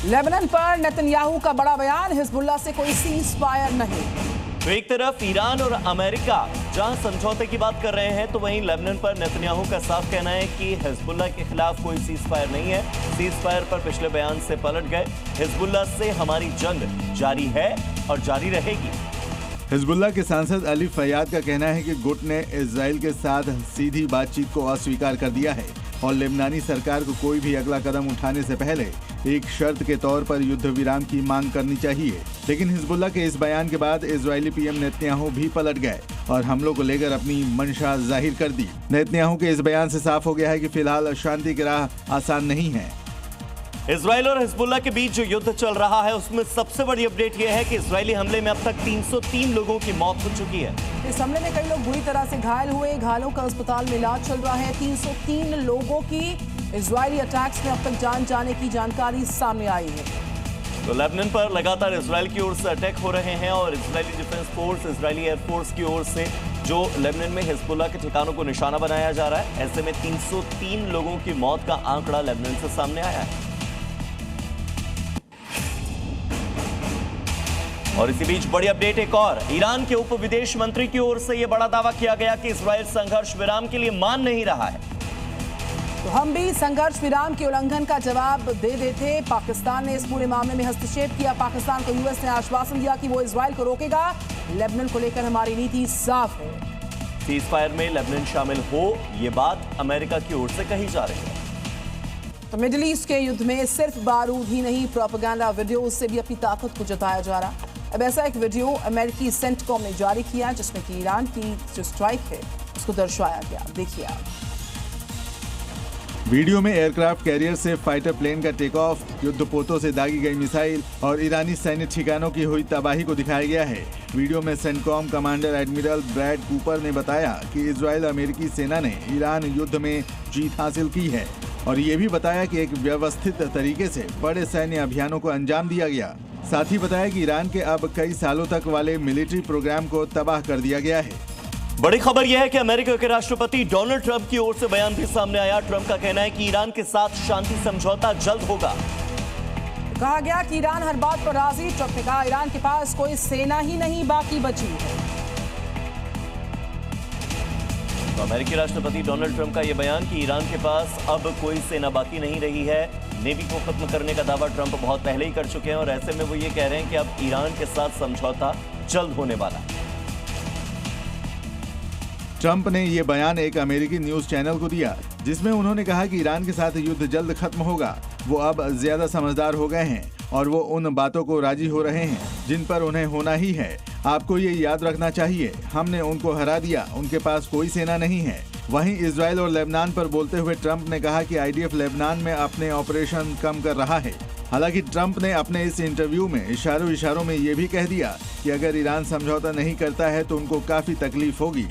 Lebanon पर Netanyahu का बड़ा बयान, हिजबुल्लाह से कोई सीज फायर नहीं। तो एक तरफ ईरान और अमेरिका जहां समझौते की बात कर रहे हैं, तो वहीं लेबनान पर नेतन्याहू का साफ कहना है कि हिजबुल्लाह के खिलाफ कोई सीज फायर नहीं है। सीज फायर पर पिछले बयान से पलट गए। हिजबुल्लाह से हमारी जंग जारी है और जारी रहेगी। हिजबुल्लाह के सांसद अली फैयाद का कहना है कि गुट ने इजराइल के साथ सीधी बातचीत को अस्वीकार कर दिया है और लेबनानी सरकार को कोई भी अगला कदम उठाने से पहले एक शर्त के तौर पर युद्ध विराम की मांग करनी चाहिए। लेकिन हिजबुल्लाह के इस बयान के बाद इजरायली पीएम नेतन्याहू भी पलट गए और हमलों को लेकर अपनी मंशा जाहिर कर दी। नेतन्याहू के इस बयान से साफ हो गया है कि फिलहाल शांति की राह आसान नहीं है। इजराइल और हिजबुल्लाह के बीच जो युद्ध चल रहा है, उसमें सबसे बड़ी अपडेट यह है कि इजरायली हमले में अब तक 303 लोगों की मौत हो चुकी है। इस हमले में कई लोग बुरी तरह से घायल हुए, घायलों का अस्पताल में इलाज चल रहा है। 303 लोगों की इजरायली अटैक्स में अब तक जान जाने की जानकारी सामने आई है। तो लेबनान पर लगातार इजराइल की ओर से अटैक हो रहे हैं और Israeli defence force, Israeli air force की ओर से जो लेबनान में हिजबुल्लाह के ठिकानों को निशाना बनाया जा रहा है। ऐसे में 303 लोगों की मौत का आंकड़ा लेबनान से सामने आया है। और इसी बीच बड़ी अपडेट एक और, ईरान के उप विदेश मंत्री की ओर से यह बड़ा दावा किया गया कि इजराइल संघर्ष विराम के लिए मान नहीं रहा है। तो हम भी संघर्ष विराम के उल्लंघन का जवाब दे देते। पाकिस्तान ने इस पूरे मामले में हस्तक्षेप किया। पाकिस्तान को यूएस ने आश्वासन दिया कि वो इजराइल को रोकेगा। लेबनान को लेकर हमारी नीति साफ है। सीज फायर में लेबनान शामिल हो, ये बात अमेरिका की ओर से कही जा रही है। तो मिडिल ईस्ट के युद्ध में सिर्फ बारूद ही नहीं, प्रोपेगेंडा वीडियो से भी अपनी ताकत को जताया जा रहा। अब ऐसा एक वीडियो अमेरिकी सेंटकॉम ने जारी किया जिसमें कि ईरान की जो स्ट्राइक है उसको दर्शाया गया। देखिए आप। वीडियो में एयरक्राफ्ट कैरियर से फाइटर प्लेन का टेक ऑफ, युद्धपोतों से दागी गई मिसाइल और ईरानी सैन्य ठिकानों की हुई तबाही को दिखाया गया है। वीडियो में CENTCOM commander admiral Brad Cooper ने बताया कि इजराइल अमेरिकी सेना ने ईरान युद्ध में जीत हासिल की है और ये भी बताया कि एक व्यवस्थित तरीके से बड़े सैन्य अभियानों को अंजाम दिया गया। साथ ही बताया कि ईरान के अब कई सालों तक वाले मिलिट्री प्रोग्राम को तबाह कर दिया गया है। बड़ी खबर यह है कि अमेरिका के राष्ट्रपति डोनाल्ड ट्रंप की ओर से बयान भी सामने आया। ट्रंप का कहना है कि ईरान के साथ शांति समझौता जल्द होगा। कहा गया कि ईरान हर बात पर राजी। ट्रंप ने कहा ईरान के पास कोई सेना ही नहीं बाकी बची है। तो अमेरिकी राष्ट्रपति डोनाल्ड ट्रंप का यह बयान कि ईरान के पास अब कोई सेना बाकी नहीं रही है। नेवी को खत्म करने का दावा ट्रंप बहुत पहले ही कर चुके हैं और ऐसे में वो ये कह रहे हैं कि अब ईरान के साथ समझौता जल्द होने वाला है। ट्रंप ने ये बयान एक अमेरिकी न्यूज चैनल को दिया जिसमें उन्होंने कहा कि ईरान के साथ युद्ध जल्द खत्म होगा। वो अब ज्यादा समझदार हो गए हैं और वो उन बातों को राजी हो रहे हैं जिन पर उन्हें होना ही है। आपको ये याद रखना चाहिए, हमने उनको हरा दिया, उनके पास कोई सेना नहीं है। वहीं इजराइल और लेबनान पर बोलते हुए ट्रंप ने कहा कि आईडीएफ लेबनान में अपने ऑपरेशन कम कर रहा है। हालांकि ट्रंप ने अपने इस इंटरव्यू में इशारों में ये भी कह दिया कि अगर ईरान समझौता नहीं करता है तो उनको काफी तकलीफ होगी।